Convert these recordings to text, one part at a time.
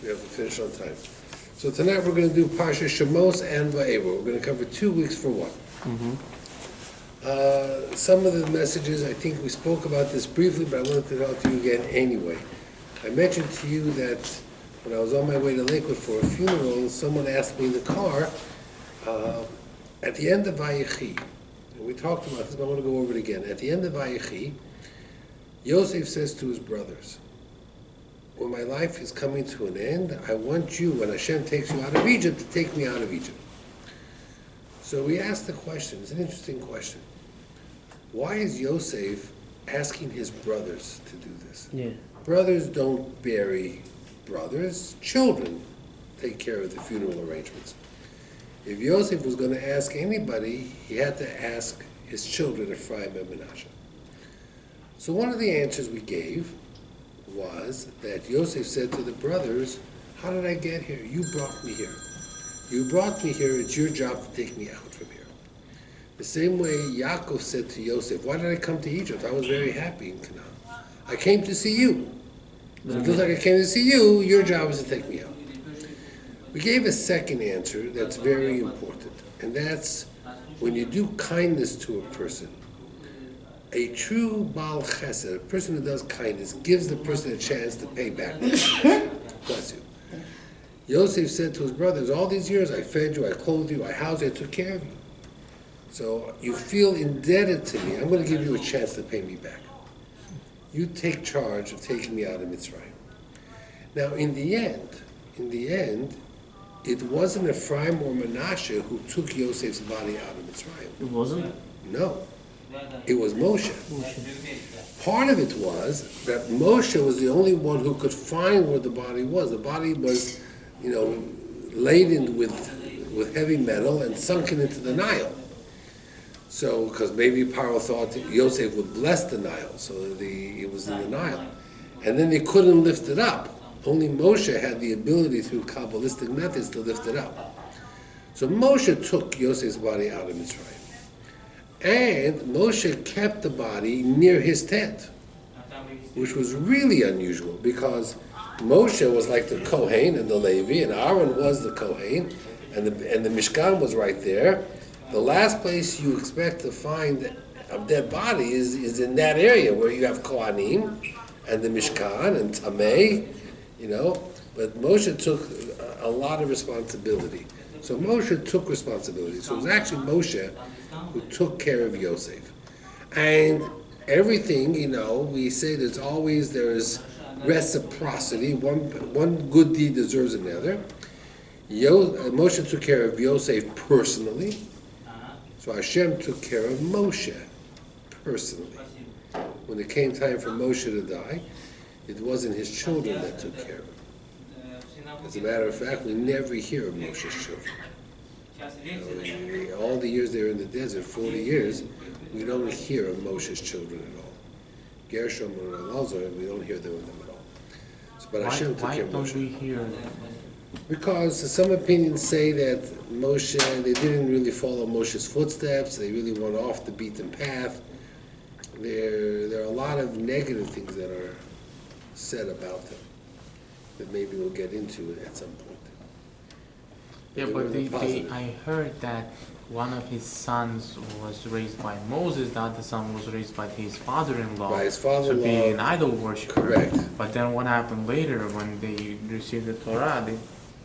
We have to finish on time. So tonight we're going to do Parsha Shemos and Va'era. We're going to cover 2 weeks for one. Some of the messages, I think we spoke about this briefly, but I wanted to talk to you again anyway. I mentioned to you that when I was on my way to Lakewood for a funeral, someone asked me in the car, at the end of Vayechi, and we talked about this, but I want to go over it again. At the end of Vayechi, Yosef says to his brothers, when my life is coming to an end, I want you, when Hashem takes you out of Egypt, to take me out of Egypt. So we asked the question, it's an interesting question. Why is Yosef asking his brothers to do this? Yeah. Brothers don't bury brothers, children take care of the funeral arrangements. If Yosef was going to ask anybody, he had to ask his children, Ephraim and Manasseh. So one of the answers we gave was that Yosef said to the brothers, how did I get here? You brought me here. You brought me here, it's your job to take me out from here. The same way Yaakov said to Yosef, why did I come to Egypt? I was very happy in Canaan. I came to see you. So it looks like I came to see you, your job is to take me out. We gave a second answer that's very important, and that's when you do kindness to a person, a true Baal Chesed, a person who does kindness, gives the person a chance to pay back. Bless you. Yosef said to his brothers, all these years I fed you, I clothed you, I housed you, I took care of you. So you feel indebted to me. I'm going to give you a chance to pay me back. You take charge of taking me out of Mitzrayim. Now in the end, it wasn't Ephraim or Manasseh who took Yosef's body out of Mitzrayim. It wasn't? No. It was Moshe. Part of it was that Moshe was the only one who could find where the body was. The body was, laden with heavy metal and sunken into the Nile. So, because maybe Paro thought Yosef would bless the Nile, so it was in the Nile. And then they couldn't lift it up. Only Moshe had the ability through Kabbalistic methods to lift it up. So Moshe took Yosef's body out of Mitzrayim. And Moshe kept the body near his tent, which was really unusual because Moshe was like the Kohen and the Levi, and Aaron was the Kohen, and the Mishkan was right there. The last place you expect to find a dead body is in that area where you have Kohanim and the Mishkan and Tameh, But Moshe took a lot of responsibility. So Moshe took responsibility. So it was actually Moshe who took care of Yosef. And everything, we say there's reciprocity. One good deed deserves another. Moshe took care of Yosef personally. So Hashem took care of Moshe personally. When it came time for Moshe to die, it wasn't his children that took care of him. As a matter of fact, we never hear of Moshe's children. All the years they were in the desert, 40 years, we don't hear of Moshe's children at all. Gershom or Elazar, we don't hear them at all. But Hashem took care of Moshe. Why don't we hear them? Because some opinions say that Moshe, they didn't really follow Moshe's footsteps, they really went off the beaten path. There are a lot of negative things that are said about them that maybe we'll get into it at some point. Yeah, but I heard that one of his sons was raised by Moses, the other son was raised by his father-in-law, by his father-in-law, to be an idol worshiper. Correct. But then what happened later when they received the Torah?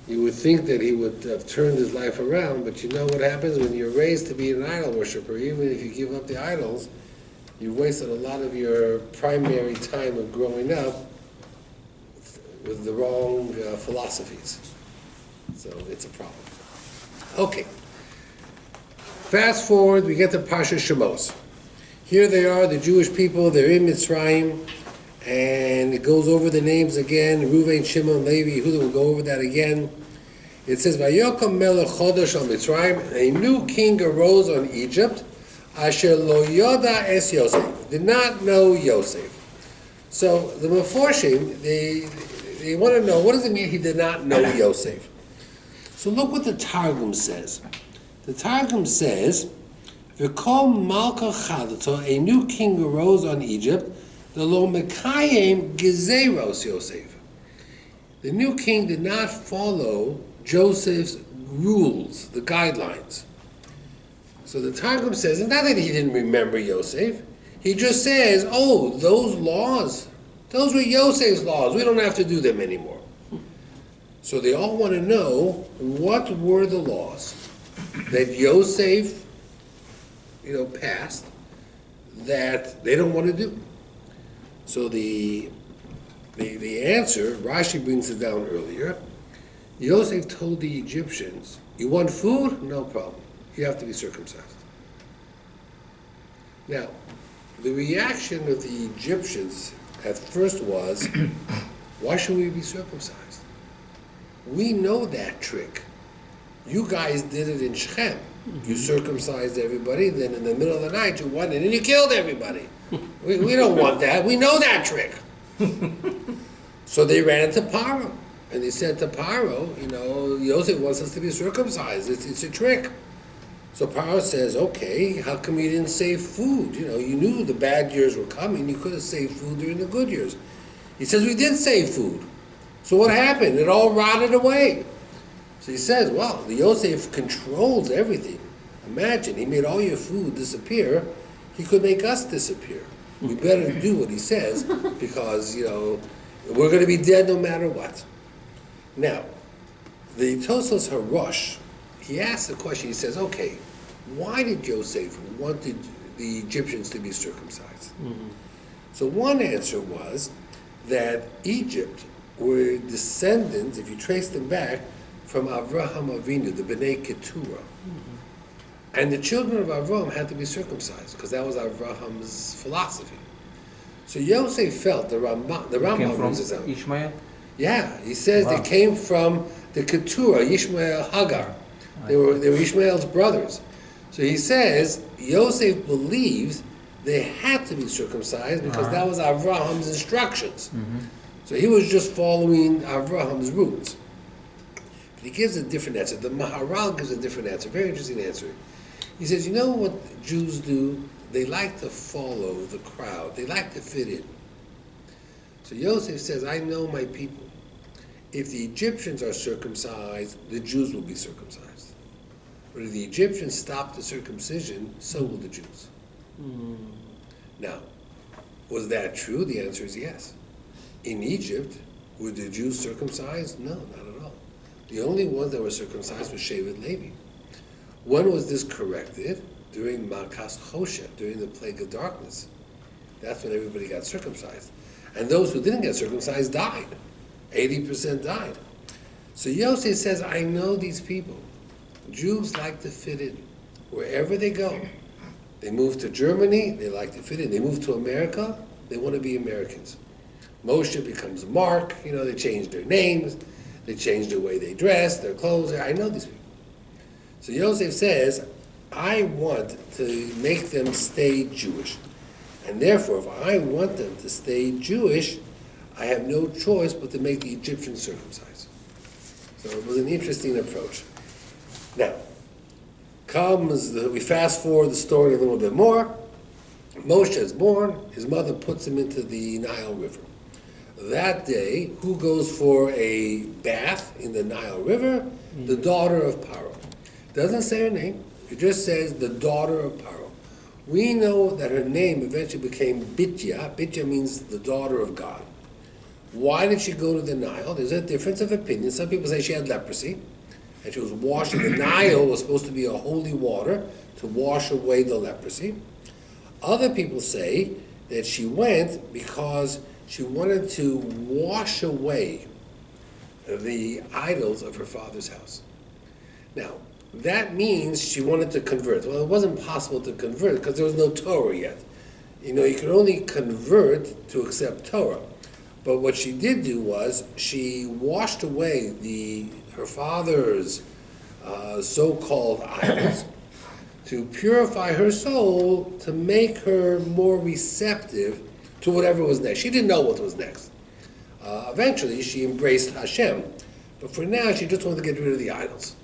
You would think that he would have turned his life around, but you know what happens when you're raised to be an idol worshiper? Even if you give up the idols, you wasted a lot of your primary time of growing up with the wrong philosophies. So it's a problem. Okay. Fast forward, we get to Parsha Shemos. Here they are, the Jewish people, they're in Mitzrayim, and it goes over the names again, Reuven, Shimon, Levi, Yehuda, we'll go over that again. It says, Vayokom melech chodesh al Mitzrayim, a new king arose on Egypt, asher lo yoda es Yosef, did not know Yosef. So the Meforshim, they want to know, what does it mean he did not know Yosef? So look what the Targum says. The Targum says, V'kol malka chadato, a new king arose on Egypt, the lo mekayim gezeros Yosef. The new king did not follow Joseph's rules, the guidelines. So the Targum says, it's not that he didn't remember Yosef. He just says, oh, those laws, those were Yosef's laws. We don't have to do them anymore. So they all want to know, what were the laws that Yosef, passed that they don't want to do? So the answer, Rashi brings it down earlier. Yosef told the Egyptians, you want food? No problem. You have to be circumcised. Now, the reaction of the Egyptians at first was, why should we be circumcised? We know that trick. You guys did it in Shechem. You circumcised everybody, then in the middle of the night you went in and you killed everybody. We don't want that. We know that trick. So they ran to Paro. And they said to Paro, Yosef wants us to be circumcised. It's a trick. So Paro says, okay, how come you didn't save food? You knew the bad years were coming. You could have saved food during the good years. He says, we did save food. So what happened? It all rotted away. So he says, well, the Yosef controls everything. Imagine, he made all your food disappear. He could make us disappear. We better do what he says because, we're going to be dead no matter what. Now, the Tosos Harosh, he asks the question, he says, okay, why did Yosef want the Egyptians to be circumcised? Mm-hmm. So one answer was that Egypt were descendants, if you trace them back, from Avraham Avinu, the Bnei Keturah. Mm-hmm. And the children of Avraham had to be circumcised, because that was Avraham's philosophy. So Yosef felt, the Rambam brings this out. Ishmael? Yeah, he says they came from the Keturah, Ishmael, Hagar. They were Ishmael's brothers. So he says, Yosef believes they had to be circumcised because that was Avraham's instructions. Mm-hmm. So he was just following Avraham's roots. But he gives a different answer. The Maharal gives a different answer, very interesting answer. He says, you know what Jews do? They like to follow the crowd. They like to fit in. So Yosef says, I know my people. If the Egyptians are circumcised, the Jews will be circumcised. But if the Egyptians stop the circumcision, so will the Jews. Mm. Now, was that true? The answer is yes. In Egypt, were the Jews circumcised? No, not at all. The only ones that were circumcised were Shevet Levi. When was this corrected? During Makas Choshet, during the plague of darkness. That's when everybody got circumcised. And those who didn't get circumcised died. 80% died. So Yosef says, I know these people. Jews like to fit in. Wherever they go. They move to Germany, they like to fit in. They move to America, they want to be Americans. Moshe becomes Mark, they change their names, they change the way they dress, their clothes. I know these people. So Yosef says, I want to make them stay Jewish. And therefore, if I want them to stay Jewish, I have no choice but to make the Egyptians circumcised. So it was an interesting approach. Now, we fast forward the story a little bit more. Moshe is born, his mother puts him into the Nile River. That day, who goes for a bath in the Nile River? The daughter of Paro. Doesn't say her name, it just says the daughter of Paro. We know that her name eventually became Bitya. Bitya means the daughter of God. Why did she go to the Nile? There's a difference of opinion. Some people say she had leprosy, and she was washing. The Nile was supposed to be a holy water to wash away the leprosy. Other people say that she went because she wanted to wash away the idols of her father's house. Now, that means she wanted to convert. Well, it wasn't possible to convert because there was no Torah yet. You could only convert to accept Torah. But what she did do was she washed away her father's so-called idols to purify her soul, to make her more receptive to whatever was next. She didn't know what was next. Eventually, she embraced Hashem. But for now, she just wanted to get rid of the idols.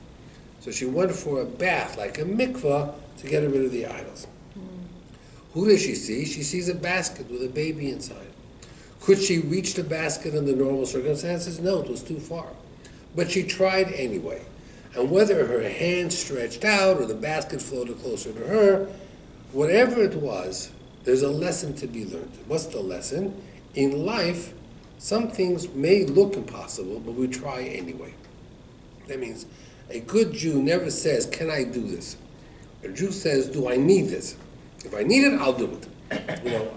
So she went for a bath, like a mikvah, to get rid of the idols. Who does she see? She sees a basket with a baby inside. Could she reach the basket under normal circumstances? No, it was too far. But she tried anyway. And whether her hand stretched out or the basket floated closer to her, whatever it was, there's a lesson to be learned. What's the lesson? In life, some things may look impossible, but we try anyway. That means a good Jew never says, can I do this? A Jew says, do I need this? If I need it, I'll do it.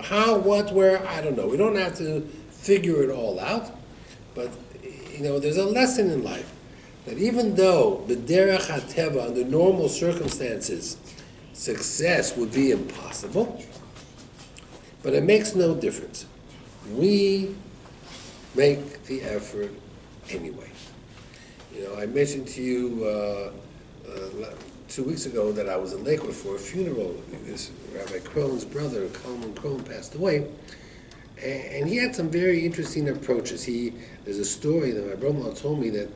How, what, where, I don't know. We don't have to figure it all out, but there's a lesson in life that even though b'derech hateva, under normal circumstances, success would be impossible, but it makes no difference. We make the effort anyway. I mentioned to you 2 weeks ago that I was in Lakewood for a funeral. This Rabbi Krohn's brother, Kalman Krohn, passed away, and he had some very interesting approaches. There's a story that my brother-in-law told me that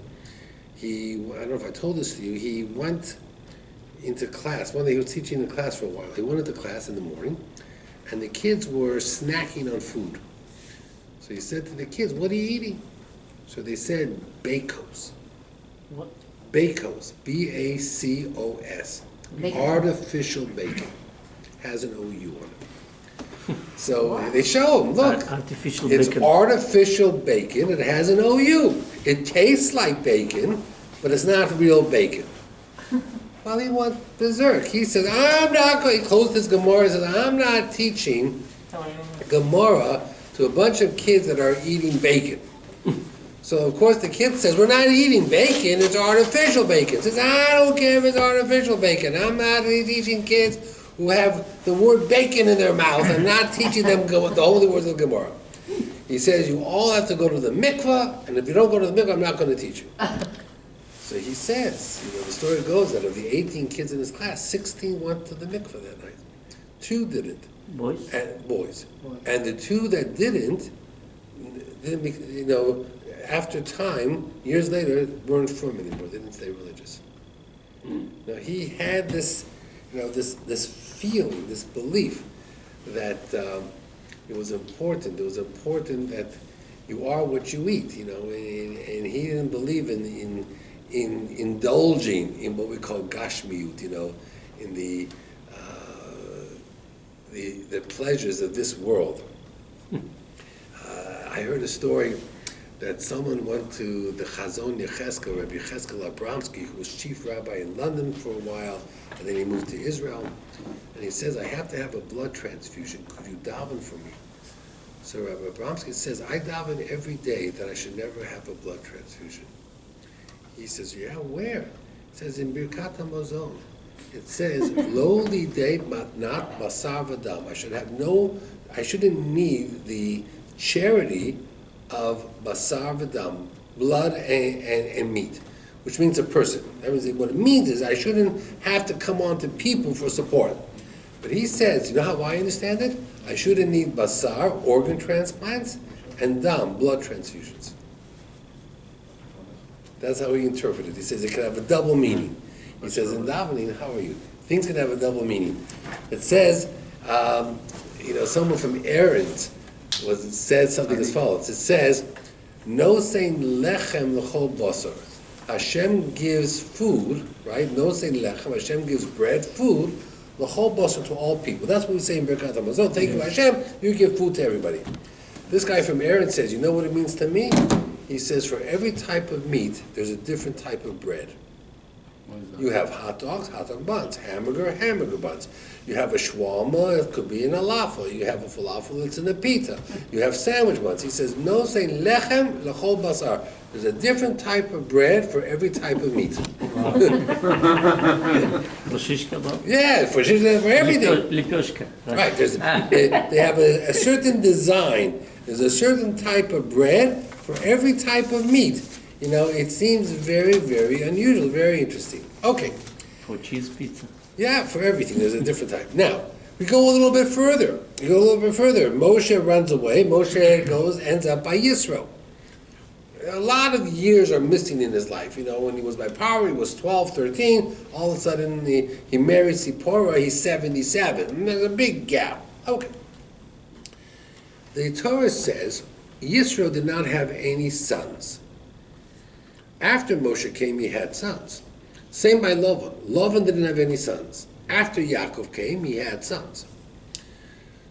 I don't know if I told this to you, he went into class. One day he was teaching in class for a while. He went into class in the morning, and the kids were snacking on food. So he said to the kids, what are you eating? So they said, Bacos. What? Bacos, B-A-C-O-S. Bacon. Artificial bacon. Has an O-U on it. So they show them, look, Artificial it's bacon. artificial bacon, it has an O-U. It tastes like bacon, but it's not real bacon. Well, he wants dessert. He says, I'm not going, he closed his Gemara, he says, I'm not teaching Gemara to a bunch of kids that are eating bacon. So, of course, the kid says, we're not eating bacon, it's artificial bacon. He says, I don't care if it's artificial bacon. I'm not teaching kids who have the word bacon in their mouth. I'm not teaching them the holy words of the Gemara. He says, you all have to go to the mikveh, and if you don't go to the mikveh, I'm not going to teach you. So he says, the story goes that of the 18 kids in his class, 16 went to the mikveh that night. 2 didn't. Boys? Boys. And the 2 that didn't, after time, years later, weren't firm anymore. They didn't stay religious. Now he had this, this feeling, this belief that it was important. It was important that you are what you eat. And he didn't believe in indulging in what we call gashmiut. In the pleasures of this world. I heard a story that someone went to the Chazon Yecheskel, Rabbi Yecheskel Abramsky, who was chief rabbi in London for a while, and then he moved to Israel, and he says, I have to have a blood transfusion. Could you daven for me? So Rabbi Abramsky says, I daven every day that I should never have a blood transfusion. He says, yeah, where? It says in Birkat HaMazon. It says, Lo lidei matnat basar v'dam. I shouldn't need the charity of basar v'dam, blood and meat, which means a person. That means what it means is I shouldn't have to come on to people for support. But he says, you know how I understand it? I shouldn't need basar, organ transplants, and dam, blood transfusions. That's how he interpreted it. He says it can have a double meaning. He says, in davening, how are you? Things can have a double meaning. It says, someone from Aaron said something as follows. It says, no saying lechem l'chol basar. Hashem gives food, right? No saying lechem. Hashem gives bread, food, l'chol basar, to all people. That's what we say in Birkat HaMazon. Thank you, Hashem. You give food to everybody. This guy from Aaron says, you know what it means to me? He says, for every type of meat, there's a different type of bread. You have hot dogs, hot dog buns, hamburger buns. You have a shawarma, it could be in a falafel. You have a falafel, it's in a pita. You have sandwich buns. He says, no saying lechem l'chol basar. There's a different type of bread for every type of meat. Yeah, for everything. Lipyoshka. Right, they have a certain design. There's a certain type of bread for every type of meat. It seems very, very unusual, very interesting. Okay. For cheese pizza. Yeah, for everything. There's a different type. Now, we go a little bit further. Moshe runs away. Moshe ends up by Yisro. A lot of years are missing in his life. When he was by power, he was 12, 13. All of a sudden, he married Sipporah. He's 77. And there's a big gap. Okay. The Torah says Yisro did not have any sons. After Moshe came, he had sons. Same by Lavan. Lavan didn't have any sons. After Yaakov came, he had sons.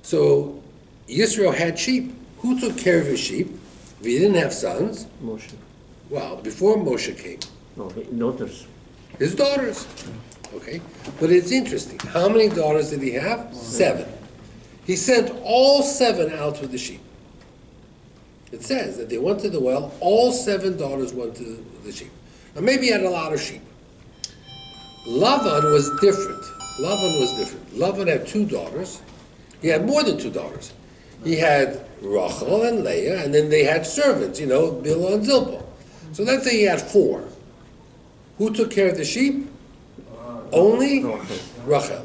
So Yisro had sheep. Who took care of his sheep? If he didn't have sons, Moshe. well, before Moshe came, No, daughters. his daughters. Okay, but it's interesting. How many daughters did he have? 7. He sent all 7 out with the sheep. It says that they went to the well, all 7 daughters went to the sheep. Now maybe he had a lot of sheep. Lavan was different. Lavan had 2 daughters. He had more than 2 daughters. He had Rachel and Leah, and then they had servants, Bilhah and Zilpah. So let's say he had 4. Who took care of the sheep? Only Rachel.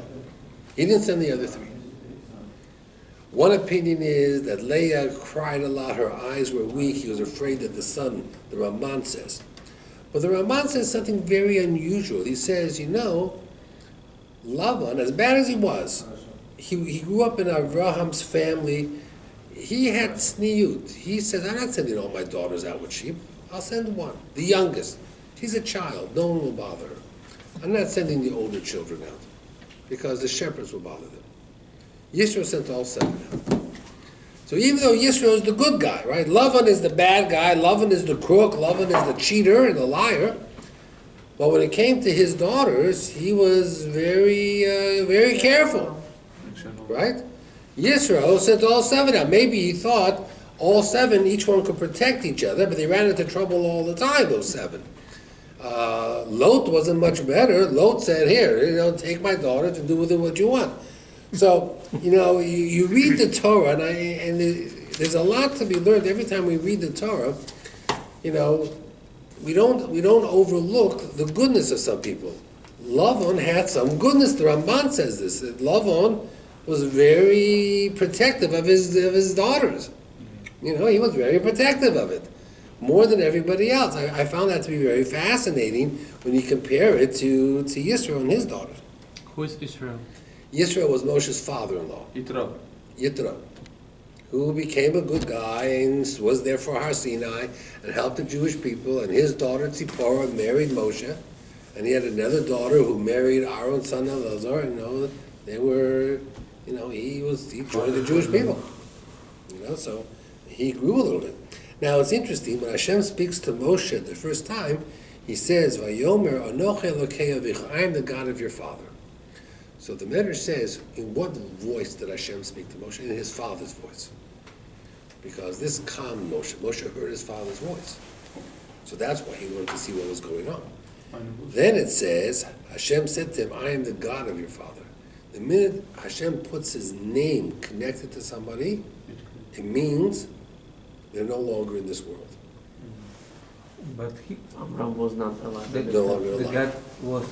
He didn't send the other 3. One opinion is that Leah cried a lot, her eyes were weak, he was afraid that the son, the Ramban says. But the Ramban says something very unusual. He says, Lavan, as bad as he was, he grew up in Abraham's family, he had tzniut. He says, I'm not sending all my daughters out with sheep. I'll send one, the youngest. She's a child, no one will bother her. I'm not sending the older children out, because the shepherds will bother them. Yisro sent all 7 out. So even though Yisro is the good guy, right? Lavan is the bad guy, Lavan is the crook, Lavan is the cheater and the liar. But when it came to his daughters, he was very, very careful, right? Yisro sent all 7 out. Maybe he thought all 7, each one could protect each other, but they ran into trouble all the time, those 7. Lot wasn't much better. Lot said, here, take my daughters and do with them what you want. So, you read the Torah, and there's a lot to be learned every time we read the Torah. We don't overlook the goodness of some people. Lavan had some goodness. The Ramban says this, that Lavan was very protective of his daughters. He was very protective of it, more than everybody else. I found that to be very fascinating when you compare it to Yisro and his daughters. Who is Israel? Yisro was Moshe's father-in-law, Yitro, who became a good guy and was there for Har Sinai and helped the Jewish people. And his daughter Tzipporah married Moshe, and he had another daughter who married Aaron's son Elazar. They were, he joined the Jewish people. So he grew a little bit. Now it's interesting, when Hashem speaks to Moshe the first time, he says, Vayomer Anochi Elokei Avicha, I am the God of your father. So the Medrash says, in what voice did Hashem speak to Moshe? In his father's voice. Because this calmed Moshe. Moshe heard his father's voice. So that's why he wanted to see what was going on. Then it says, Hashem said to him, I am the God of your father. The minute Hashem puts his name connected to somebody, it means they're no longer in this world. But Abraham was not alive. No longer the alive. God was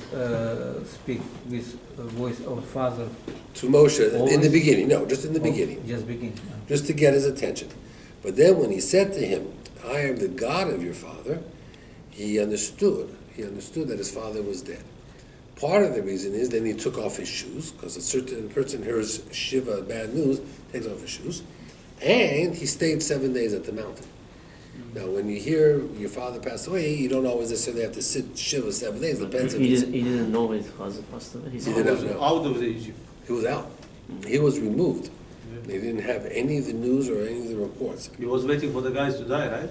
speak with voice of father. To Moshe, in the Always? beginning, no, just in the beginning. Just begin. Just to get his attention. But then when he said to him, I am the God of your father, he understood. He understood that his father was dead. Part of the reason is then he took off his shoes, because a certain person hears Shiva, bad news, takes off his shoes, and he stayed 7 days at the mountain. Now, when you hear your father passed away, you don't always necessarily have to sit Shiva 7 days. Depends if He it's... didn't know his father passed away. He He did not know. Out of the Egypt. He was out. He was removed. They didn't have any of the news or any of the reports. He was waiting for the guys to die, right?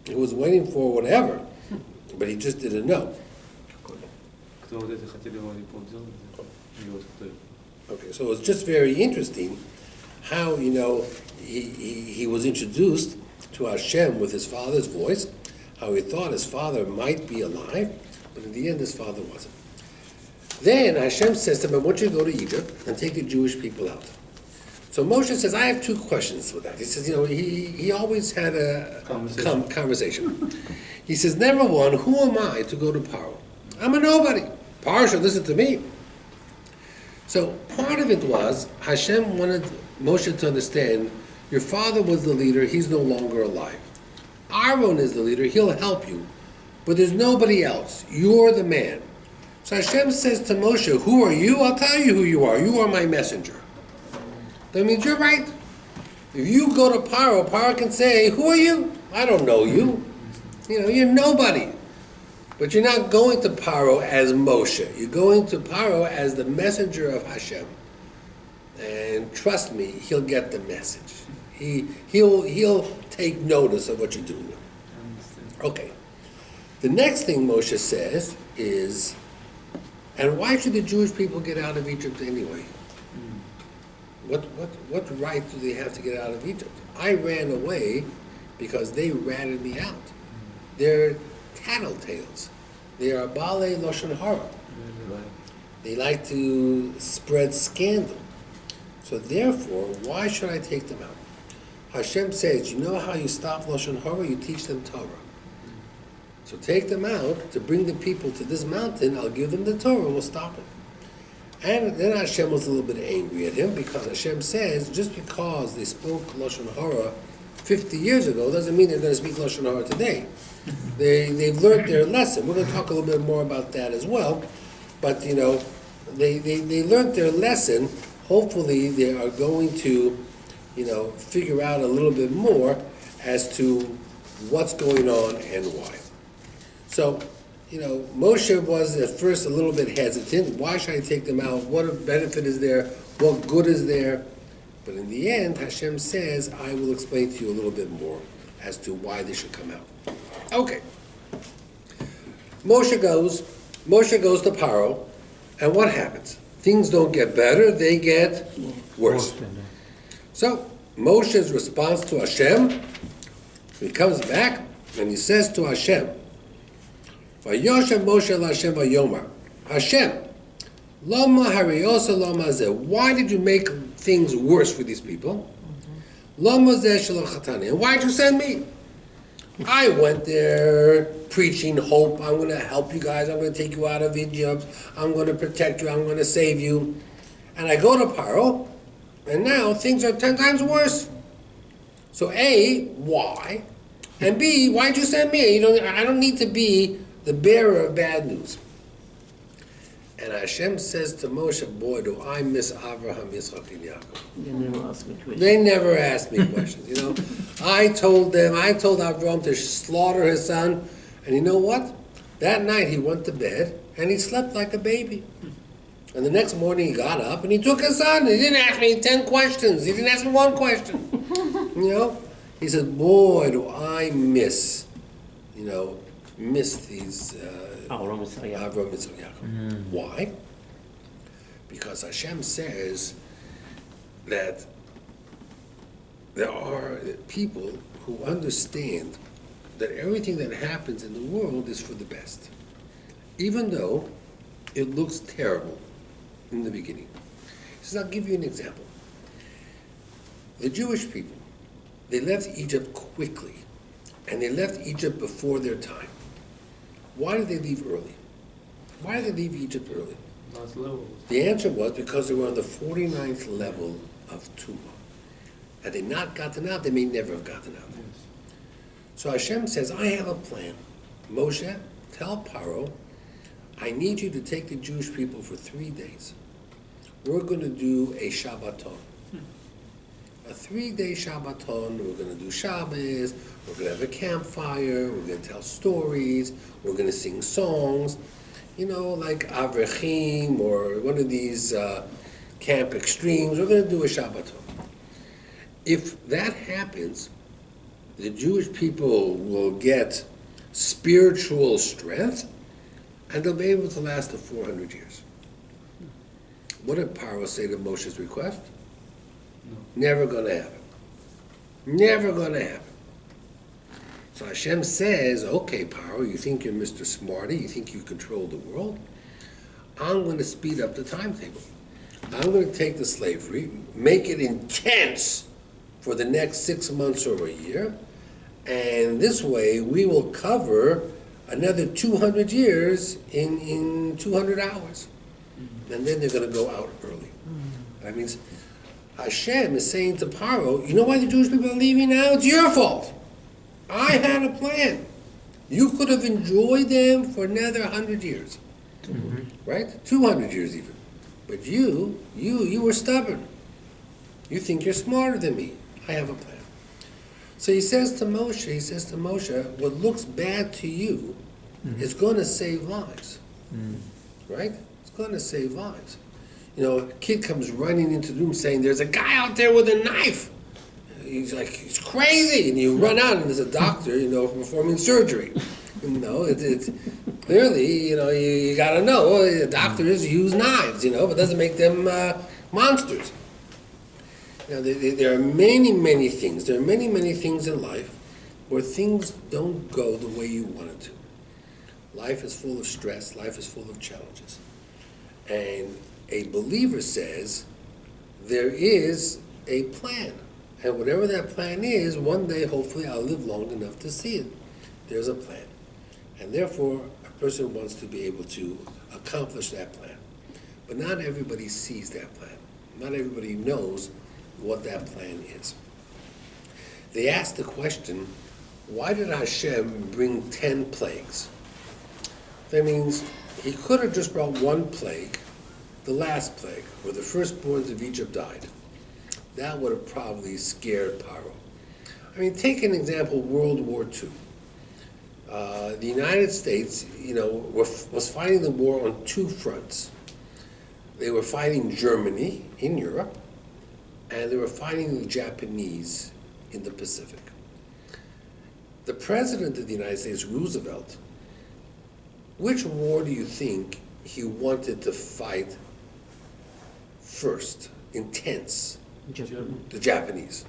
He was waiting for whatever, but he just didn't know. Okay, so it's just very interesting how, he was introduced to Hashem with his father's voice, how he thought his father might be alive, but in the end his father wasn't. Then Hashem says to him, I want you to go to Egypt and take the Jewish people out. So Moshe says, I have 2 questions with that. He says, he always had a conversation. He says, number one, who am I to go to Paro? I'm a nobody. Paro should listen to me. So part of it was, Hashem wanted Moshe to understand, your father was the leader, he's no longer alive. Aaron is the leader, he'll help you, but there's nobody else. You're the man. So Hashem says to Moshe, who are you? I'll tell you who you are. You are my messenger. That means you're right. If you go to Paro can say, who are you? I don't know you. You know, you're nobody. But you're not going to Paro as Moshe. You're going to Paro as the messenger of Hashem. And trust me, he'll get the message. He'll take notice of what you're doing. Okay. The next thing Moshe says is, and why should the Jewish people get out of Egypt anyway? What right do they have to get out of Egypt? I ran away because they ratted me out. They're tattletales. They are Balei Lashon Hara. They like to spread scandal. So therefore, why should I take them out? Hashem says, you know how you stop Lashon Hara? You teach them Torah. So take them out to bring the people to this mountain. I'll give them the Torah. We'll stop it. And then Hashem was a little bit angry at him because Hashem says, just because they spoke Lashon Hara 50 years ago doesn't mean they're going to speak Lashon Hara today. They've learned their lesson. We're going to talk a little bit more about that as well. But, you know, they learned their lesson. Hopefully they are going to, you know, figure out a little bit more as to what's going on and why. So, you know, Moshe was at first a little bit hesitant. Why should I take them out? What benefit is there? What good is there? But in the end, Hashem says, I will explain to you a little bit more as to why they should come out. Okay. Moshe goes to Paro, and what happens? Things don't get better, they get worse. So, Moshe's response to Hashem, he comes back and he says to Hashem, Vayoshem Moshe LaHashem Vayomar, Hashem, Lama Hariosa Lama Zeh, why did you make things worse for these people? Lama Zeh Shalachatani, and why did you send me? I went there preaching hope. I'm going to help you guys. I'm going to take you out of Egypt. I'm going to protect you. I'm going to save you. And I go to Paro, and now things are 10 times worse. So A, why? And B, why'd you send me? I don't need to be the bearer of bad news. And Hashem says to Moshe, boy, do I miss Abraham, Yitzchak, and Yaakov. They never ask me questions. They never asked me questions, you know. I told Abraham to slaughter his son, and you know what? That night he went to bed, and he slept like a baby. And the next morning he got up, and he took his son. He didn't ask me 10 questions. He didn't ask me 1 question. You know? He said, boy, do I miss these Avraham, Yitzchak, Yaakov. Avraham, Yitzchak, Yaakov. Why? Because Hashem says that there are people who understand that everything that happens in the world is for the best, even though it looks terrible in the beginning. He says, I'll give you an example. The Jewish people, they left Egypt quickly, and they left Egypt before their time. Why did they leave early? Why did they leave Egypt early? Last level. The answer was because they were on the 49th level of Tumah. Had they not gotten out, they may never have gotten out. Yes. So Hashem says, I have a plan. Moshe, tell Paro, I need you to take the Jewish people for 3 days. We're going to do a Shabbaton. A 3-day Shabbaton. We're going to do Shabbos. We're going to have a campfire. We're going to tell stories. We're going to sing songs. You know, like Avrechim or one of these camp extremes. We're going to do a Shabbaton. If that happens, the Jewish people will get spiritual strength, and they'll be able to last for 400 years. What did Paro say to Moshe's request? No. Never going to happen. Never going to happen. So Hashem says, okay, Paro, you think you're Mr. Smarty, you think you control the world? I'm going to speed up the timetable. I'm going to take the slavery, make it intense for the next 6 months or a year, and this way we will cover another 200 years in 200 hours. And then they're going to go out early. That means Hashem is saying to Paro, you know why the Jewish people are leaving now? It's your fault. I had a plan. You could have enjoyed them for another 100 years. Right? 200 years even. But you were stubborn. You think you're smarter than me. I have a plan. So he says to Moshe, what looks bad to you is going to save lives. Right? It's going to save lives. You know, a kid comes running into the room saying, there's a guy out there with a knife. He's like, he's crazy. And you run out and there's a doctor, you know, performing surgery. You know, it's clearly, you know, you got to know, doctors use knives, you know, but doesn't make them monsters. You know, there are many things. There are many things in life where things don't go the way you want it to. Life is full of stress. Life is full of challenges. And a believer says there is a plan. And whatever that plan is, one day, hopefully, I'll live long enough to see it. There's a plan. And therefore, a person wants to be able to accomplish that plan. But not everybody sees that plan. Not everybody knows what that plan is. They asked the question, why did Hashem bring 10 plagues? That means he could have just brought one plague, the last plague, where the firstborns of Egypt died. That would have probably scared Paro. I mean, take an example, World War II. The United States, you know, was fighting the war on two fronts. They were fighting Germany in Europe, and they were fighting the Japanese in the Pacific. The President of the United States, Roosevelt, which war do you think he wanted to fight first, intense? Japan. The Japanese.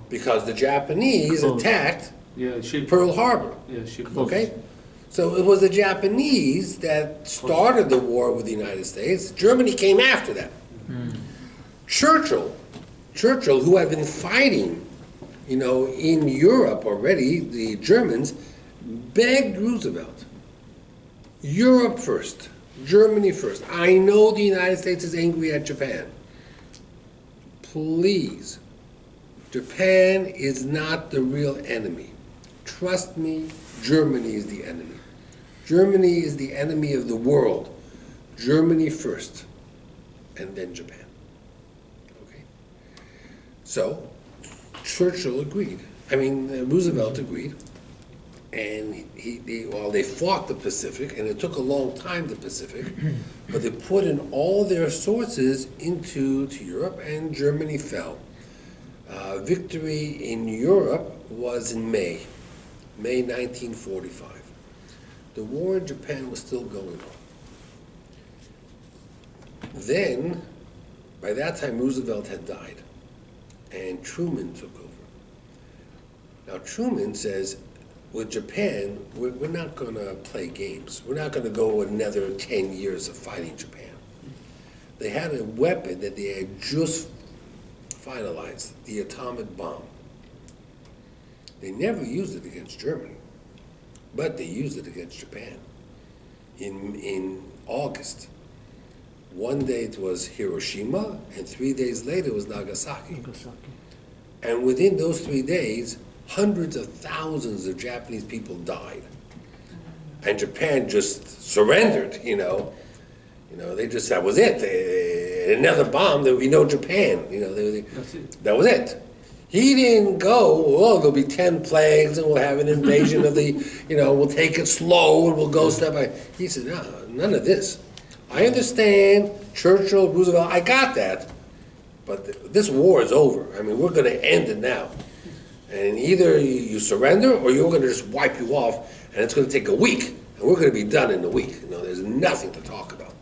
Because the Japanese attacked Yeah, ship. Pearl Harbor. Yeah, ship. Okay? So it was the Japanese that started the war with the United States. Germany came after that. Churchill, who had been fighting, you know, in Europe already, the Germans, begged Roosevelt, Europe first, Germany first. I know the United States is angry at Japan. Please, Japan is not the real enemy. Trust me, Germany is the enemy. Germany is the enemy of the world. Germany first, and then Japan. Okay? So, Churchill agreed. Roosevelt agreed. And they fought the Pacific, and it took a long time, the Pacific, but they put in all their sources into Europe, and Germany fell. Victory in Europe was in May 1945. The war in Japan was still going on. Then, by that time, Roosevelt had died, and Truman took over. Now, Truman says, with Japan, we're not going to play games. We're not going to go another 10 years of fighting Japan. They had a weapon that they had just finalized, the atomic bomb. They never used it against Germany, but they used it against Japan. In August, one day it was Hiroshima, and 3 days later it was Nagasaki. And within those 3 days, hundreds of thousands of Japanese people died. And Japan just surrendered, you know. They just, that was it. Another bomb, there would be no Japan. That's it. That was it. He didn't go, oh, there'll be 10 plagues and we'll have an invasion of the, we'll take it slow and we'll go step by. He said, no, none of this. I understand, Churchill, Roosevelt, I got that. But this war is over. We're going to end it now. And either you surrender or you're going to just wipe you off, and it's going to take a week, and we're going to be done in a week. There's nothing to talk about.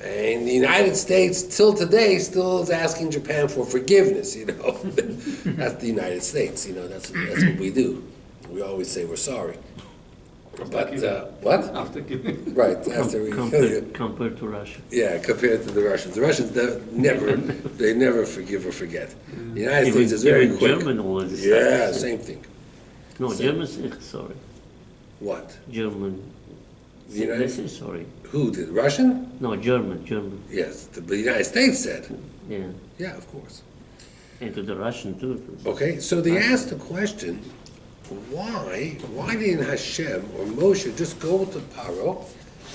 And the United States, till today, still is asking Japan for forgiveness. That's the United States. That's what we do. We always say we're sorry. But what? After giving. Right after we Compared to Russia. Yeah, compared to the Russians never forgive or forget. The United States is very even quick. German always. Yeah, same thing. No, German say sorry. What? German. The United- They say sorry. Who did? Russian? No, German. Yes, the United States said. Yeah. Yeah, of course. And to the Russian too. Okay, so they asked the question, why didn't Hashem or Moshe just go to Paro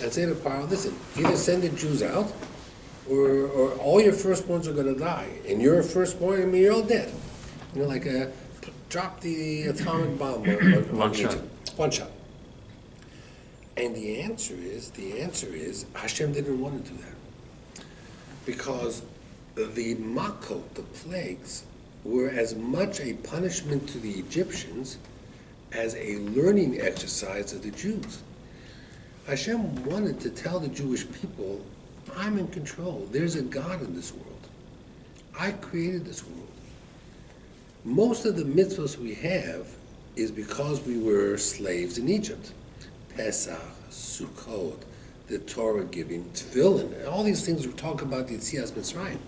and say to Paro, listen, either send the Jews out or all your firstborns are gonna die, and you're a firstborn, I mean, you're all dead. You know, like, drop the atomic bomb on One shot. Egypt. One shot. And the answer is, Hashem didn't want to do that. Because the makot, the plagues, were as much a punishment to the Egyptians as a learning exercise of the Jews. Hashem wanted to tell the Jewish people, I'm in control. There's a God in this world. I created this world. Most of the mitzvahs we have is because we were slaves in Egypt. Pesach, Sukkot, the Torah giving, Tefillin, all these things we talk about the Yetzias Mitzrayim.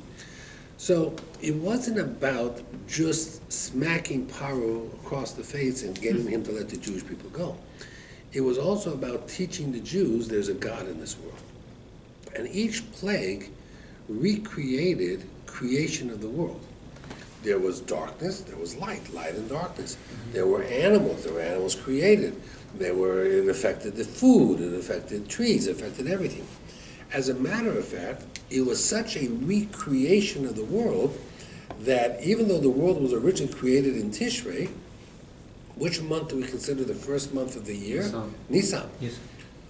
So it wasn't about just smacking Paro across the face and getting him to let the Jewish people go. It was also about teaching the Jews there's a God in this world. And each plague recreated creation of the world. There was darkness, there was light and darkness. There were animals created. It affected the food, it affected trees, it affected everything. As a matter of fact, it was such a recreation of the world that even though the world was originally created in Tishrei, which month do we consider the first month of the year? Nisan. Yes.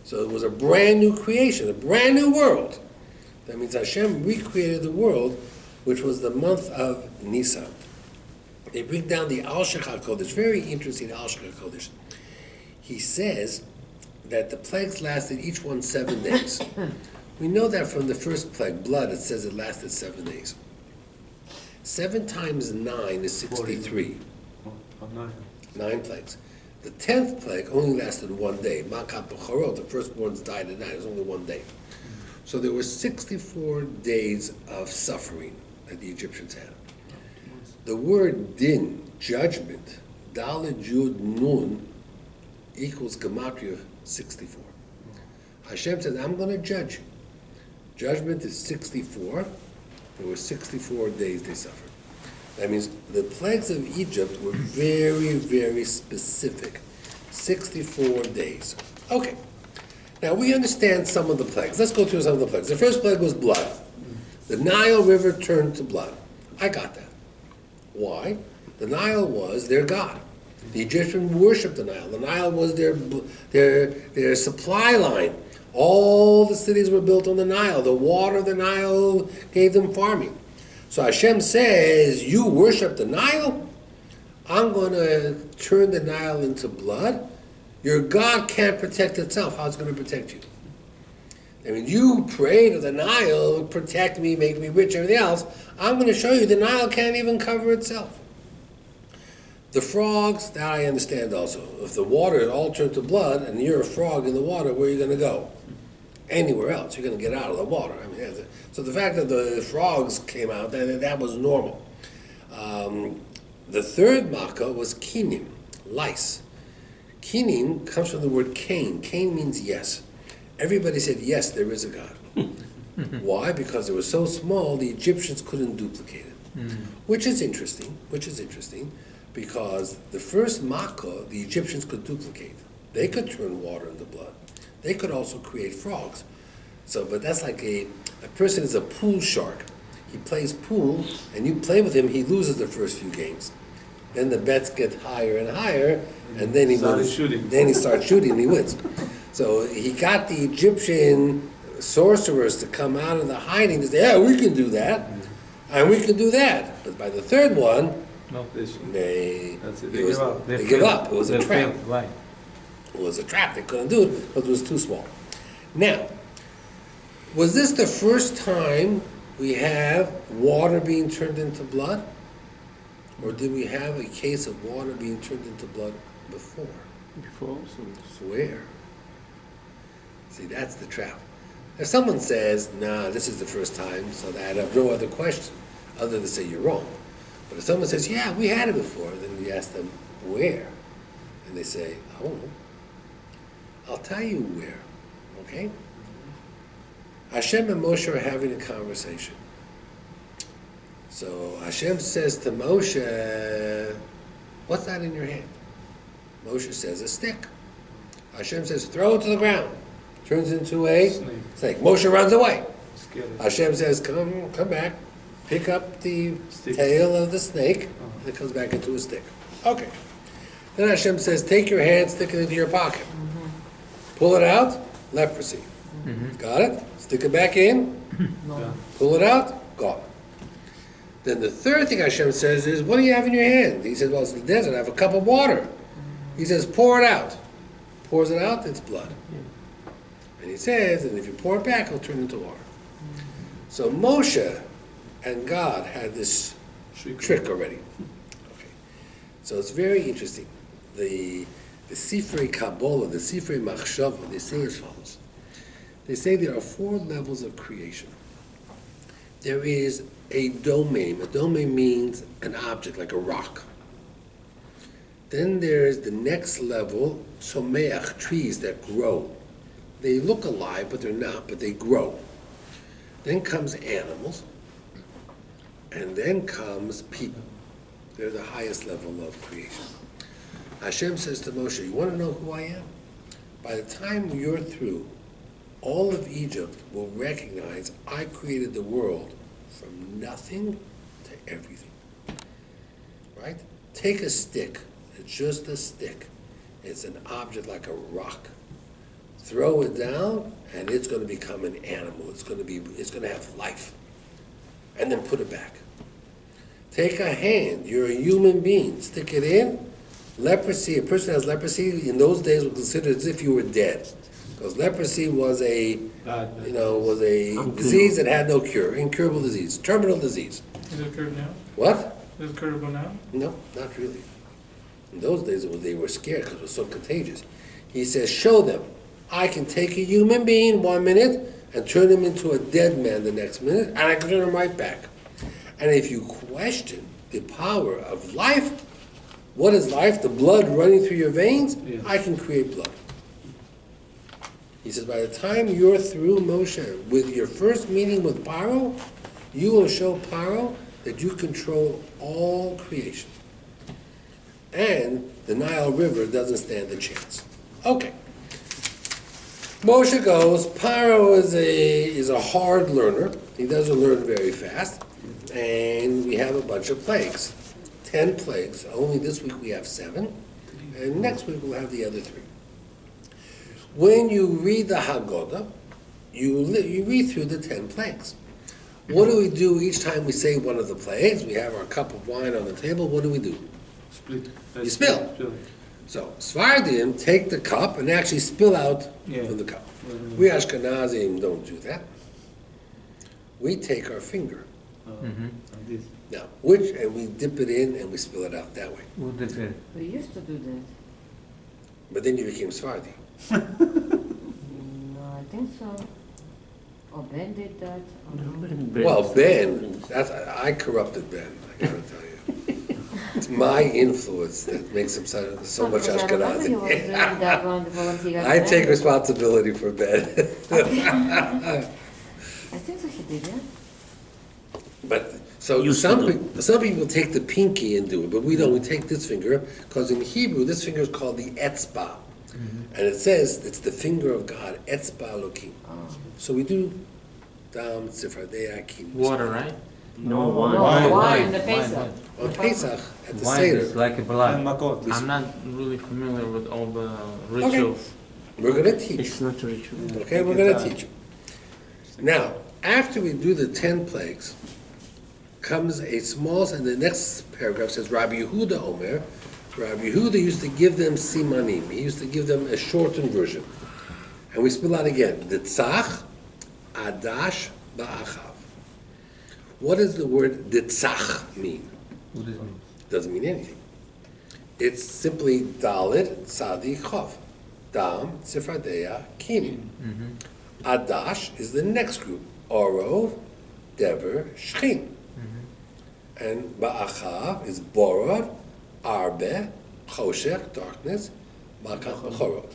So it was a brand new creation, a brand new world. That means Hashem recreated the world, which was the month of Nisan. They bring down the Al-Shech HaKodesh, very interesting Al-Shech HaKodesh. He says that the plagues lasted each one 7 days. We know that from the first plague, blood, it says it lasted 7 days. 7 times 9 is 63. 9 plagues. The 10th plague only lasted 1 day. Makat B'chorot, the firstborns died at night. It was only 1 day. So there were 64 days of suffering that the Egyptians had. The word din, judgment, Daled Yud Nun, equals Gematria 64. Hashem says, I'm going to judge you. Judgment is 64. There were 64 days they suffered. That means the plagues of Egypt were very, very specific. 64 days. Okay. Now we understand some of the plagues. Let's go through some of the plagues. The first plague was blood. The Nile River turned to blood. I got that. Why? The Nile was their god. The Egyptians worshipped the Nile. The Nile was their supply line. All the cities were built on the Nile. The water of the Nile gave them farming. So Hashem says, you worship the Nile? I'm going to turn the Nile into blood. Your God can't protect itself. How's it going to protect you? I mean, you pray to the Nile, protect me, make me rich, everything else. I'm going to show you the Nile can't even cover itself. The frogs, that I understand also. If the water is all turned to blood and you're a frog in the water, where are you going to go? Anywhere else. You're going to get out of the water. I mean, so the fact that the frogs came out, that was normal. The third makkah was kinim, lice. Kinim comes from the word Cain. Cain means yes. Everybody said, yes, there is a God. Why? Because it was so small, the Egyptians couldn't duplicate it. Which is interesting, because the first makkah, the Egyptians could duplicate. They could turn water into blood. They could also create frogs. So, but that's like a person is a pool shark. He plays pool, and you play with him, he loses the first few games. Then the bets get higher and higher, and then he wins. Then he starts shooting and he wins. So he got the Egyptian sorcerers to come out of the hiding to say, yeah, we can do that, and we can do that. But by the third one, they give up. It was a trap. It was a trap. They couldn't do it because it was too small. Now, was this the first time we have water being turned into blood? Or did we have a case of water being turned into blood before? Before also. Where? See, that's the trap. If someone says, nah, this is the first time, so that I have no other question other than to say you're wrong. But if someone says, yeah, we had it before, then we ask them, where? And they say, I don't know. I'll tell you where, okay? Hashem and Moshe are having a conversation. So Hashem says to Moshe, what's that in your hand? Moshe says, a stick. Hashem says, throw it to the ground. Turns into a snake. Moshe runs away. Scary. Hashem says, come back, pick up the Stick. tail of the snake, and it comes back into a stick. Okay. Then Hashem says, take your hand, stick it into your pocket. Pull it out, leprosy. Got it? Stick it back in, Yeah. pull it out, gone. Then the third thing Hashem says is, what do you have in your hand? He says, well, it's the desert, I have a cup of water. He says, pour it out. Pours it out, it's blood. And he says, and if you pour it back, it'll turn into water. So Moshe and God had this trick already. Okay. So it's very interesting. The Sifrei Kabbalah, the Sifrei Machshava, they say as follows. They say there are 4 levels of creation. There is a domain. A domain means an object, like a rock. Then there is the next level, someach, trees that grow. They look alive, but they're not, but they grow. Then comes animals, and then comes people. They're the highest level of creation. Hashem says to Moshe, you want to know who I am? By the time you're through, all of Egypt will recognize I created the world from nothing to everything. Right? Take a stick. It's just a stick. It's an object like a rock. Throw it down, and it's going to become an animal. It's going to have life. And then put it back. Take a hand. You're a human being. Stick it in. Leprosy. A person who has leprosy in those days was considered as if you were dead, because leprosy was a disease that had no cure, incurable disease, terminal disease. Is it curable now? What? Is it curable now? No, not really. In those days, they were scared because it was so contagious. He says, show them. I can take a human being 1 minute and turn him into a dead man the next minute, and I can turn him right back. And if you question the power of life, what is life? The blood running through your veins? Yeah. I can create blood. He says, by the time you're through, Moshe, with your first meeting with Paro, you will show Paro that you control all creation. And the Nile River doesn't stand a chance. Okay. Moshe goes. Paro is a hard learner. He doesn't learn very fast. And we have a bunch of plagues. 10 plagues. Only this week we have 7. And next week we'll have the other 3. When you read the Haggadah, you read through the 10 plagues. What do we do each time we say one of the plagues? We have our cup of wine on the table. What do? Split. You spill. So, Sephardim take the cup and actually spill out from the cup. We Ashkenazim don't do that. We take our finger. This. Now, and we dip it in and we spill it out that way. Who did it? We used to do that. But then you became Sephardi. No, I think so. Or Ben did that. Well, Ben, I corrupted Ben, I gotta tell you. It's my influence that makes him so much Because I remember he was doing Ashkenazi. that one before he got I take married. responsibility for Ben. I think so he did, yeah. But, so Used to some people take the pinky and do it, but we don't. We take this finger, because in Hebrew, this finger is called the etzba. And it says it's the finger of God, etzba Elokim. So we do down Tzifradei Akim. Water, right? No No, wine. wine, the wine, Pesach. wine. On Pesach, at the Wine is Seder, like a And blood. Makot. I'm not really familiar with all the rituals. we're gonna teach It's you. not ritual. Okay, we're gonna teach you. Now, after we do the 10 plagues, comes a small, and the next paragraph says, Rabbi Yehuda Omer. Rabbi Yehuda used to give them simanim. He used to give them a shortened version. And we spell out again, the tzach, adash, ba'achav. What does the word ditzach mean? What does it mean? Doesn't mean anything. It's simply Dalit, Tzadi, Chav. Dam, Tzifradeya, Kini. Adash is the next group. Orov, Dever, Shchin. And Ba'achav is Borod, Arbe, Choshech, darkness, Makach, Bechorot.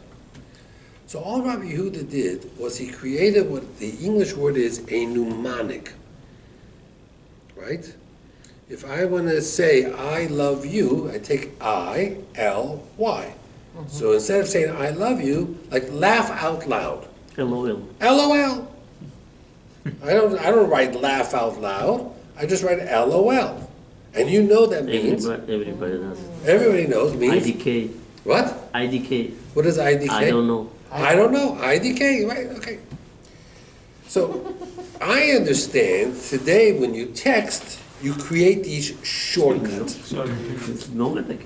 So all Rabbi Yehuda did was he created what the English word is a mnemonic. Right? If I want to say I love you, I take I-L-Y. So instead of saying I love you, like laugh out loud. LOL. LOL. I don't write laugh out loud. I just write LOL. And you know that means, Everybody does. everybody knows means, IDK. what? IDK. What is IDK? I don't know. I don't know. IDK, right? Okay. So I understand today when you text, you create these shortcuts. Sorry. It's no like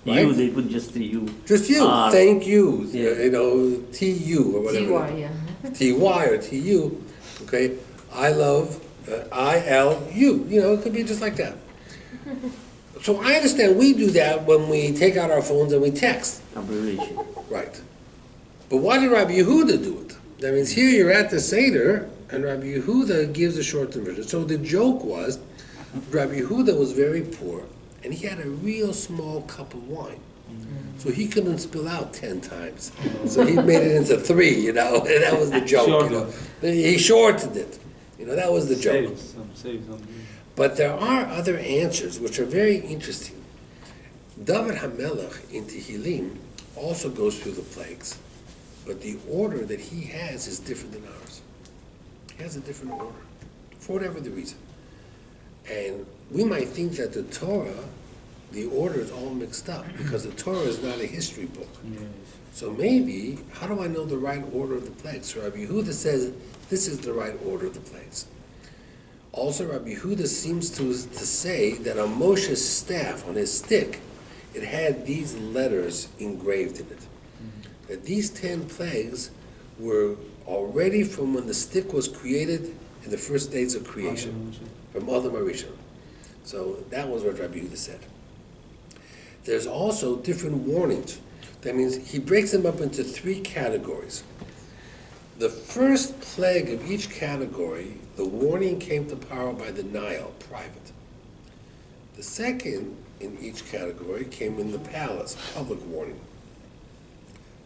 Right? you, they put just the you. Just you, R. thank you, Yeah. you know, TU or whatever. TY, yeah. TY or TU, okay? I love, ILU, you know, it could be just like that. So I understand we do that when we take out our phones and we text, Abbreviation. right? But why did Rabbi Yehuda do it? That means here you're at the Seder, and Rabbi Yehuda gives a shortened version. So the joke was, Rabbi Yehuda was very poor, and he had a real small cup of wine. So he couldn't spill out 10 times. So he made it into 3, you know, and that was the joke, you know. He shortened it. You know, that was the joke. Save some. But there are other answers which are very interesting. David HaMelech in Tehillim also goes through the plagues, but the order that he has is different than ours. He has a different order, for whatever the reason. And we might think that the Torah, the order is all mixed up, because the Torah is not a history book. Yes. So maybe, how do I know the right order of the plagues? So Rabbi Yehuda says this is the right order of the plagues. Also, Rabbi Yehuda seems to say that on Moshe's staff, on his stick, it had these letters engraved in it. That these 10 plagues were already from when the stick was created in the first days of creation, from Adam Arishon. So that was what Rabbi Yehuda said. There's also different warnings. That means he breaks them up into 3 categories. The first plague of each category, the warning came to power by the Nile, private. The second in each category came in the palace, public warning.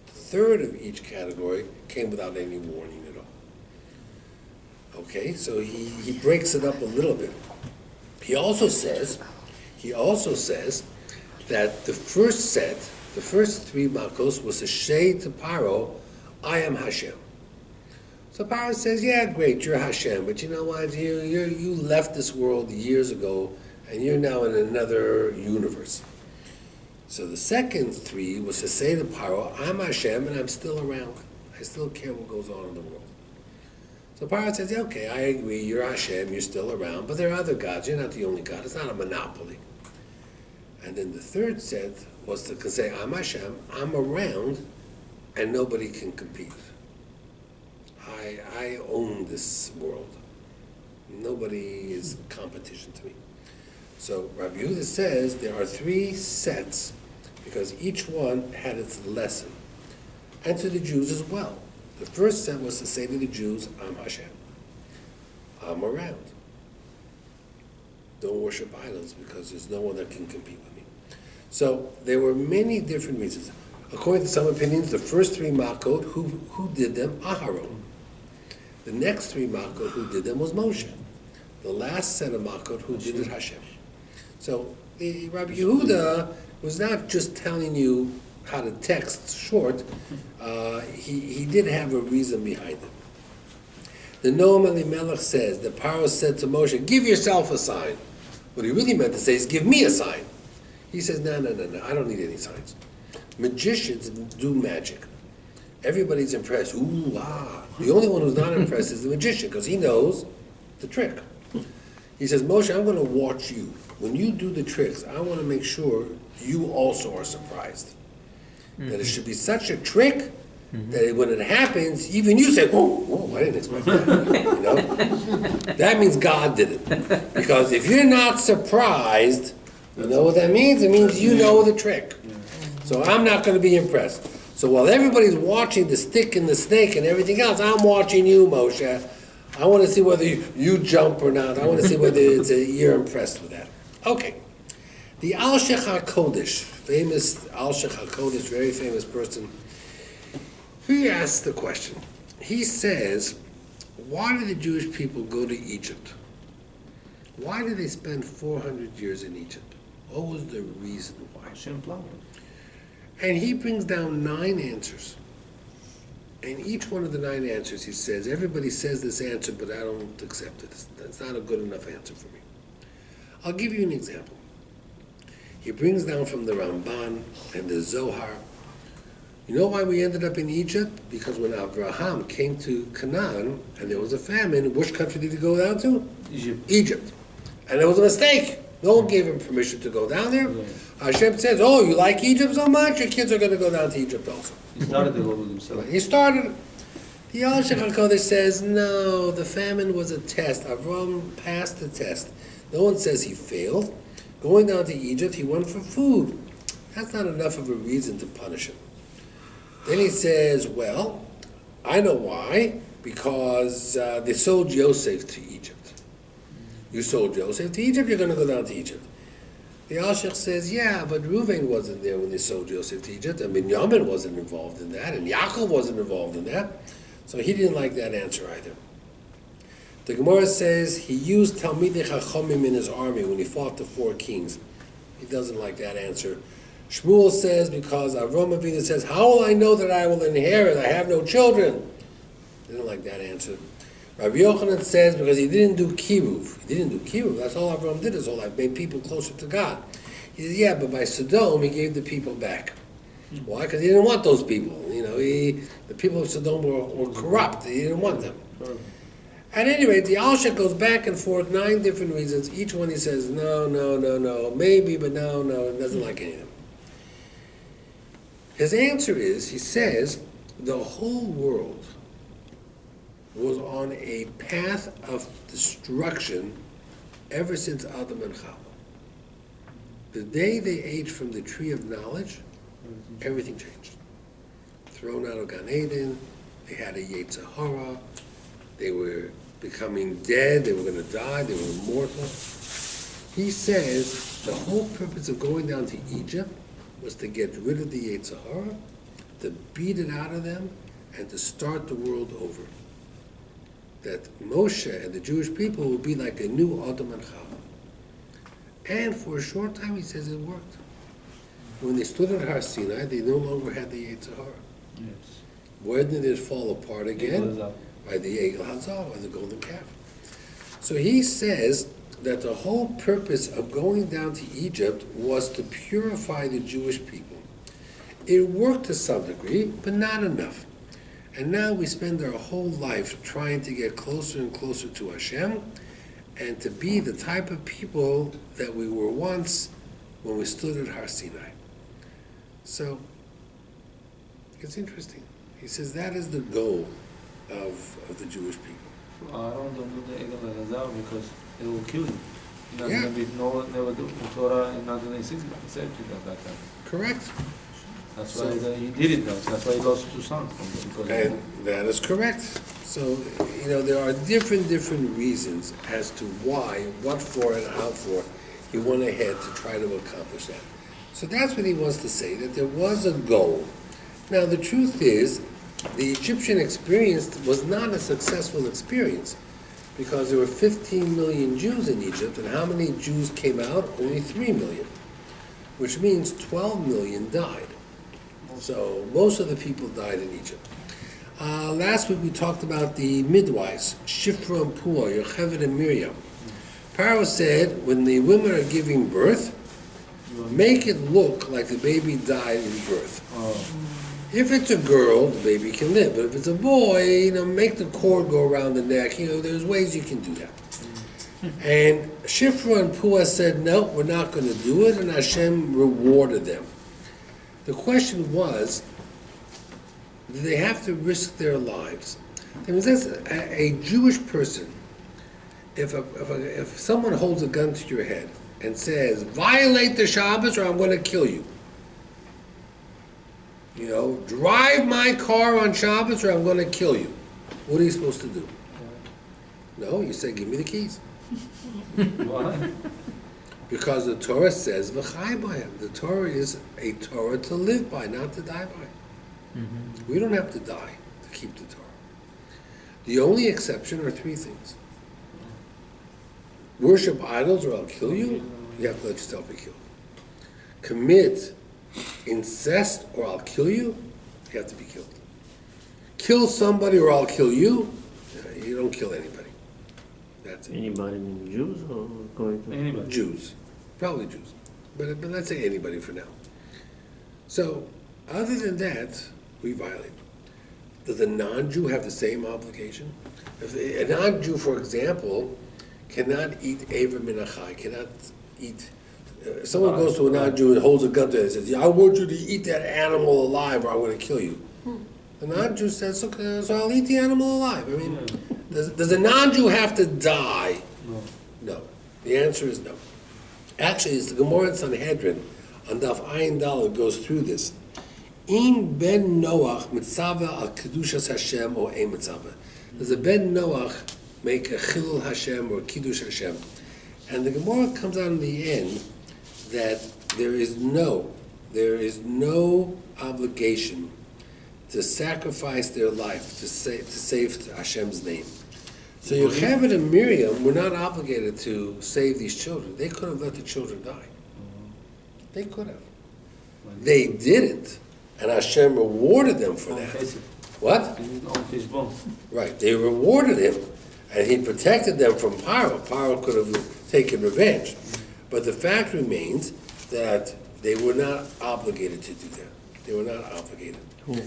The third of each category came without any warning at all. Okay, so he breaks it up a little bit. He also says that the first set, the first 3 makos was a shade to Paro, I am Hashem. So Paro says, yeah, great, you're Hashem, but you know what, you left this world years ago, and you're now in another universe. So the second 3 was to say to Paro, I'm Hashem, and I'm still around. I still care what goes on in the world. So Paro says, yeah, okay, I agree, you're Hashem, you're still around, but there are other gods, you're not the only God, it's not a monopoly. And then the third set was to say, I'm Hashem, I'm around, and nobody can compete. I own this world. Nobody is competition to me. So Rabbi Yehuda says there are 3 sets because each one had its lesson. And to the Jews as well. The first set was to say to the Jews, I'm Hashem. I'm around. Don't worship idols because there's no one that can compete with me. So there were many different reasons. According to some opinions, the first 3 makot, who did them? Aharon. The next 3 makot, who did them was Moshe. The last set of makot, who did it? Hashem. So Rabbi Yehuda was not just telling you how to text short. He did have a reason behind it. The Noam Elimelech says that Paro said to Moshe, give yourself a sign. What he really meant to say is, give me a sign. He says, no, I don't need any signs. Magicians do magic. Everybody's impressed. Ooh, ah. The only one who's not impressed is the magician, because he knows the trick. He says, Moshe, I'm going to watch you. When you do the tricks, I want to make sure you also are surprised. That it should be such a trick that when it happens, even you say, whoa, I didn't expect that. You know? That means God did it. Because if you're not surprised, you know what that means? It means you know the trick. So I'm not going to be impressed. So while everybody's watching the stick and the snake and everything else, I'm watching you, Moshe. I want to see whether you jump or not. I want to see whether you're impressed with that. Okay. The Al-Shech HaKodesh, famous Al-Shech HaKodesh, very famous person, he asks the question. He says, why did the Jewish people go to Egypt? Why did they spend 400 years in Egypt? What was the reason why? Hashem planned. And he brings down 9 answers. And each one of the 9 answers, he says, everybody says this answer, but I don't accept it. That's not a good enough answer for me. I'll give you an example. He brings down from the Ramban and the Zohar. You know why we ended up in Egypt? Because when Abraham came to Canaan and there was a famine, which country did he go down to? Egypt. And it was a mistake. No one gave him permission to go down there. Hashem says, oh, you like Egypt so much? Your kids are going to go down to Egypt also. He started the war with himself. He started. The Al-Shech HaKodesh says, no, the famine was a test. Avram passed the test. No one says he failed. Going down to Egypt, he went for food. That's not enough of a reason to punish him. Then he says, well, I know why. Because they sold Yosef to Egypt. You sold Yosef to Egypt, you're going to go down to Egypt. The Al-Shech says, yeah, but Reuven wasn't there when they sold Joseph to Egypt, and Binyamin wasn't involved in that, and Yaakov wasn't involved in that, so he didn't like that answer either. The Gemara says he used Talmidei Chachamim in his army when he fought the 4 kings. He doesn't like that answer. Shmuel says because Avraham Avinu says, how will I know that I will inherit? I have no children. Didn't like that answer. Rabbi Yochanan says because he didn't do kiruv. He didn't do kiruv. That's all Avraham did his whole life, made people closer to God. He says, yeah, but by Sodom he gave the people back. Why? Because he didn't want those people. The people of Sodom were corrupt. He didn't want them. At any rate, the Al-Shech goes back and forth 9 different reasons. Each one he says, no, maybe, but no, he doesn't like any of them. His answer is, he says, the whole world was on a path of destruction ever since Adam and Chava. The day they ate from the tree of knowledge, everything changed. Thrown out of Gan Eden, they had a Yetzer Hara, they were becoming dead, they were going to die, they were immortal. He says the whole purpose of going down to Egypt was to get rid of the Yetzer Hara, to beat it out of them, and to start the world over. That Moshe and the Jewish people would be like a new Adam and Chava. And for a short time, he says it worked. When they stood at Har Sinai, they no longer had the Yetzer Hara. Yes. Where did it fall apart again? It By the Egel Hazal, by the golden calf. So he says that the whole purpose of going down to Egypt was to purify the Jewish people. It worked to some degree, but not enough. And now we spend our whole life trying to get closer and closer to Hashem and to be the type of people that we were once when we stood at Har Sinai. So, it's interesting. He says that is the goal of the Jewish people. Aaron don't do the Egel Elazar because it will kill you. Not Yeah. gonna be never do the Torah is not gonna accept it at that time. Correct? That's So- why he did it now. That's why he lost 2 sons because And that is correct. So, there are different reasons as to why, what for, and how for he went ahead to try to accomplish that. So that's what he wants to say, that there was a goal. Now, the truth is, the Egyptian experience was not a successful experience because there were 15 million Jews in Egypt, and how many Jews came out? Only 3 million, which means 12 million died. So most of the people died in Egypt. Last week we talked about the midwives, Shifra and Puah, Yocheved and Miriam. Pharaoh said, when the women are giving birth, make it look like the baby died in birth. If it's a girl, the baby can live. But if it's a boy, make the cord go around the neck. There's ways you can do that. And Shifra and Puah said, no, we're not going to do it, and Hashem rewarded them. The question was, do they have to risk their lives? That's a Jewish person. If someone holds a gun to your head and says, violate the Shabbos or I'm going to kill you. Drive my car on Shabbos or I'm going to kill you. What are you supposed to do? No, you say, give me the keys. why? Because the Torah says, v'chai b'hem. The Torah is a Torah to live by, not to die by. Mm-hmm. We don't have to die to keep the Torah. The only exception are 3 things. Worship idols or I'll kill you. You have to let yourself be killed. Commit incest or I'll kill you. You have to be killed. kill somebody or I'll kill you. You don't kill anybody. That's it. Anybody mean Jews or going to? Anybody. Jews, probably Jews, but let's say anybody for now. So, other than that, we violate. Does a non-Jew have the same obligation? If a non-Jew, for example, cannot eat Ephraim min achai, cannot eat. Someone goes to a non-Jew and holds a gun to it and says, "Yeah, I want you to eat that animal alive, or I'm going to kill you." The non-Jew says, "Okay, so I'll eat the animal alive." I mean, does a non-Jew have to die? No. No. The answer is no. Actually, it's the Gemara in Sanhedrin on Daf Ayin Daled goes through this. In ben Noach mitzava al kedushas Hashem or a mitzava. Does a ben Noach make a chilul Hashem or kiddush Hashem? And the Gemara comes out in the end that there is no obligation to sacrifice their life to save Hashem's name. So Yocheved and Miriam were not obligated to save these children. They could have let the children die. They could have. They didn't, and Hashem rewarded them for that. What? Right. They rewarded him, and he protected them from Paro. Paro could have taken revenge. But the fact remains that they were not obligated to do that. They were not obligated. Who?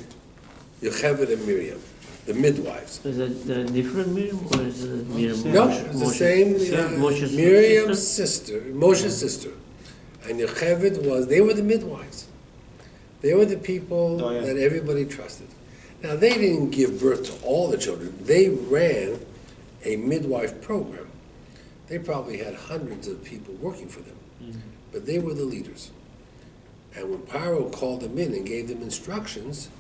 Yocheved and Miriam, the midwives. Is it a different Miriam or is it Miriam? No, it's the same. Moshe's Miriam's sister, Moshe's sister. And Yocheved they were the midwives. They were the people that everybody trusted. Now, they didn't give birth to all the children. They ran a midwife program. They probably had hundreds of people working for them. But they were the leaders. And when Paro called them in and gave them instructions,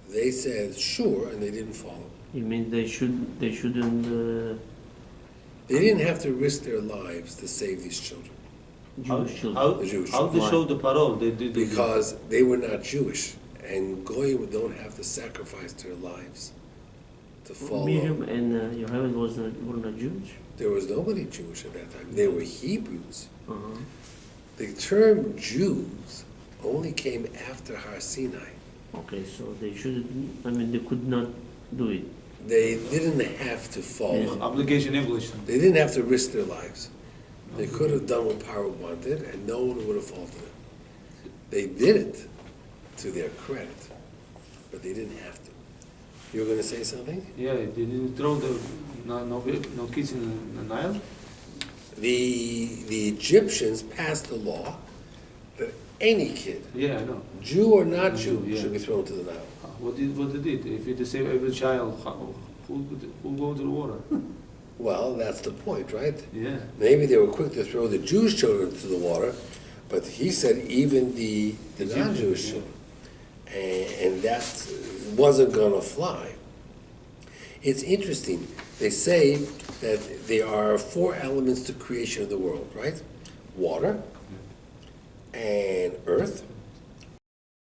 they said, sure, and they didn't follow. You mean they shouldn't? They didn't have to risk their lives to save these children. Jewish children. How The Jewish they Why? show the parole? They did Because they were not Jewish. And Goyim don't have to sacrifice their lives to follow. Miriam and Yocheved were not Jewish. There was nobody Jewish at that time. They were Hebrews. Uh-huh. The term Jews only came after Har Sinai. Okay, so they shouldn't. I mean, they could not do it. They didn't have to follow. obligation English. They didn't have to risk their lives. They could have done what Paro wanted, and no one would have faulted them. They did it to their credit, but they didn't have to. You were going to say something? Yeah, they didn't throw no kids in the Nile. The Egyptians passed a law that any kid, Yeah, I know. Jew or not Jew, Jew, yeah. should be thrown to the Nile. What they did? If they save every child, who go into the water? Well, that's the point, right? Yeah. Maybe they were quick to throw the Jewish children into the water, but he said even the non-Jewish children. And that wasn't going to fly. It's interesting. They say that there are 4 elements to creation of the world, right? Water, and earth,